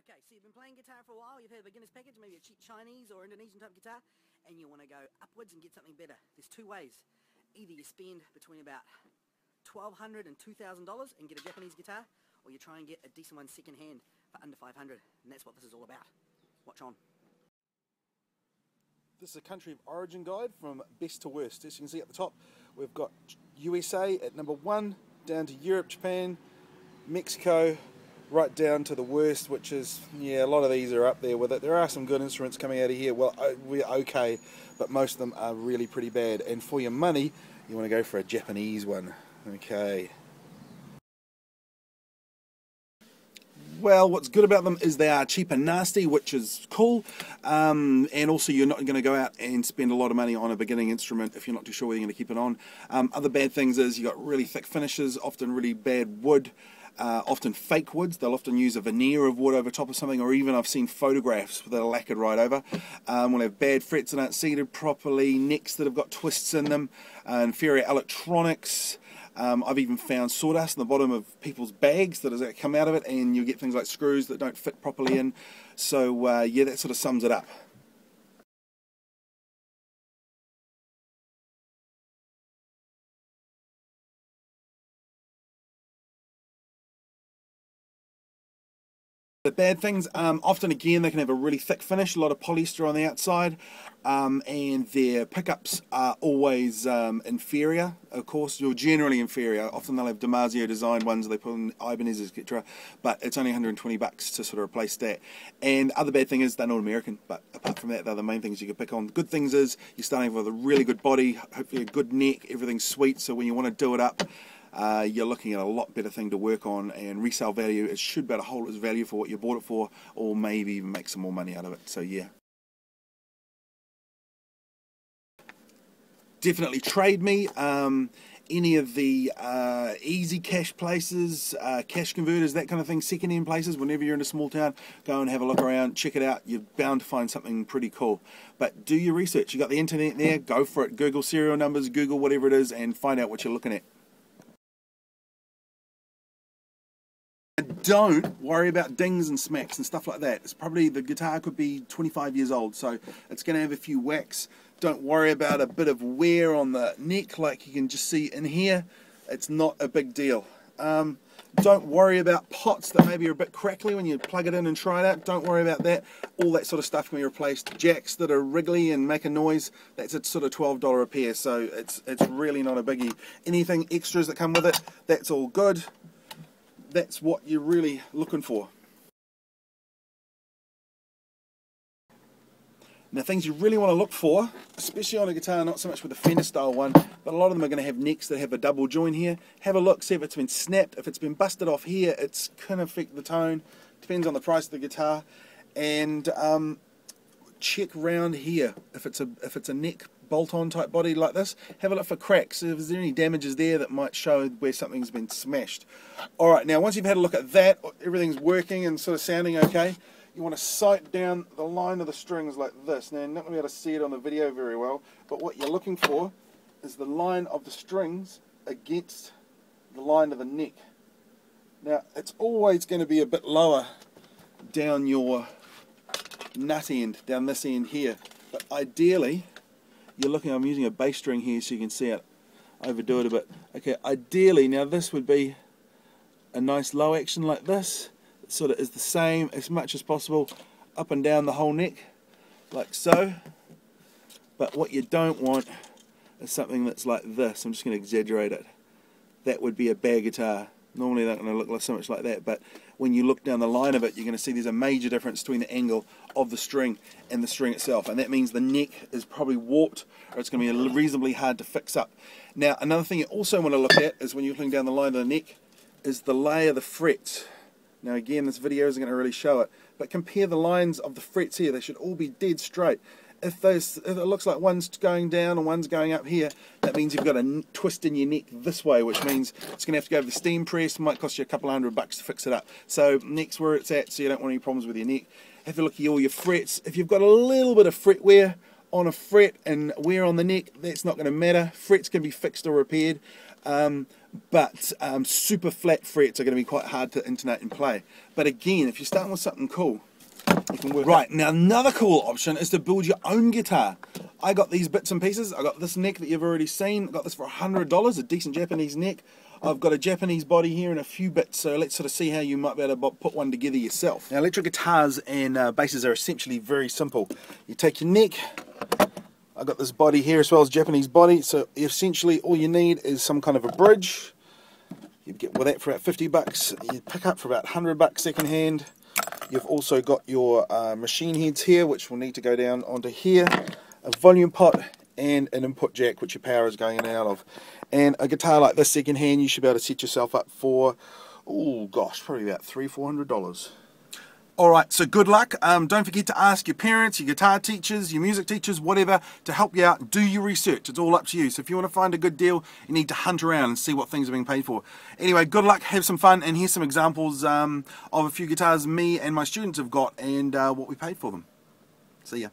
Okay, so you've been playing guitar for a while, you've had a beginner's package, maybe a cheap Chinese or Indonesian type guitar, and you want to go upwards and get something better. There's two ways. Either you spend between about $1,200 and $2,000 and get a Japanese guitar, or you try and get a decent one second hand for under $500, and that's what this is all about. Watch on. This is a country of origin guide from best to worst. As you can see at the top, we've got USA at number 1, down to Europe, Japan, Mexico, right down to the worst, which is, yeah, a lot of these are up there with it. There are some good instruments coming out of here. Well, we're okay, but most of them are really pretty bad. And for your money, you want to go for a Japanese one. Okay. Well, what's good about them is they are cheap and nasty, which is cool, and also you're not going to go out and spend a lot of money on a beginning instrument if you're not too sure whether you're going to keep it on. Other bad things is you've got really thick finishes, often really bad wood, often fake woods. They'll often use a veneer of wood over top of something, or even I've seen photographs that are lacquered right over. We'll have bad frets that aren't seated properly, necks that have got twists in them, inferior electronics. I've even found sawdust in the bottom of people's bags that has come out of it, and you get things like screws that don't fit properly in. So yeah, that sort of sums it up. The bad things, often again they can have a really thick finish, a lot of polyester on the outside, and their pickups are always inferior. Of course, you're generally inferior. Often they'll have Damasio designed ones, they put in Ibanez, etc. But it's only $120 to sort of replace that. And other bad thing is they're not American, but apart from that, they're the main things you can pick on. The good things is you're starting with a really good body, hopefully a good neck, everything's sweet, so when you want to do it up, you're looking at a lot better thing to work on, and resale value, it should be able to hold its value for what you bought it for, or maybe even make some more money out of it. So yeah, definitely trade me. Any of the easy cash places, cash converters, that kind of thing, second-hand places, whenever you're in a small town, go and have a look around, check it out. You're bound to find something pretty cool. But do your research. You got the internet there, go for it. Google serial numbers, Google whatever it is, and find out what you're looking at. Don't worry about dings and smacks and stuff like that. It's probably, the guitar could be 25 years old, so it's going to have a few whacks. Don't worry about a bit of wear on the neck like you can just see in here. It's not a big deal. Don't worry about pots that maybe are a bit crackly when you plug it in and try it out. Don't worry about that. All that sort of stuff can be replaced. Jacks that are wriggly and make a noise, that's a sort of $12 a pair, so it's really not a biggie. Anything extras that come with it, that's all good. That's what you're really looking for. Now, things you really want to look for, especially on a guitar, not so much with a Fender style one, but a lot of them are going to have necks that have a double join here. Have a look, see if it's been snapped. If it's been busted off here, it's can affect the tone. Depends on the price of the guitar. And check round here. If it's a neck bolt-on type body like this, have a look for cracks. If there's any damages there that might show where something's been smashed. Alright, now once you've had a look at that, everything's working and sort of sounding okay, you want to sight down the line of the strings like this. Now, you're not going to be able to see it on the video very well, but what you're looking for is the line of the strings against the line of the neck. Now, it's always going to be a bit lower down your nut end, down this end here, but ideally, you're looking, I'm using a bass string here so you can see it, overdo it a bit. Okay, ideally, now this would be a nice low action like this. It sort of is the same as much as possible up and down the whole neck, like so. But what you don't want is something that's like this. I'm just going to exaggerate it. That would be a bad guitar. Normally they're not going to look so much like that, but when you look down the line of it, you're going to see there's a major difference between the angle of the string and the string itself, and that means the neck is probably warped, or it's going to be reasonably hard to fix up. Now, another thing you also want to look at is when you're looking down the line of the neck, is the lay of the frets. Now again, this video isn't going to really show it, but compare the lines of the frets here. They should all be dead straight. If it looks like one's going down and one's going up here, that means you've got a twist in your neck this way, which means it's going to have to go over the steam press. It might cost you a couple $100 to fix it up. So neck's where it's at, so you don't want any problems with your neck. Have a look at all your frets. If you've got a little bit of fret wear on a fret and wear on the neck, that's not going to matter. Frets can be fixed or repaired. but super flat frets are going to be quite hard to intonate and play. But again, if you're starting with something cool, you can work. Right, now another cool option is to build your own guitar. I got these bits and pieces. I got this neck that you've already seen. I got this for $100, a decent Japanese neck. I've got a Japanese body here and a few bits, so let's sort of see how you might be able to put one together yourself. Now, electric guitars and basses are essentially very simple. You take your neck. I've got this body here as well as Japanese body, so essentially all you need is some kind of a bridge. You get with that for about 50 bucks. You pick up for about 100 bucks second hand. You've also got your machine heads here, which will need to go down onto here, a volume pot, and an input jack, which your power is going in and out of. And a guitar like this second hand, you should be able to set yourself up for, oh gosh, probably about $300-400. Alright, so good luck. Don't forget to ask your parents, your guitar teachers, your music teachers, whatever, to help you out. Do your research. It's all up to you. So if you want to find a good deal, you need to hunt around and see what things are being paid for. Anyway, good luck, have some fun, and here's some examples of a few guitars me and my students have got and what we paid for them. See ya.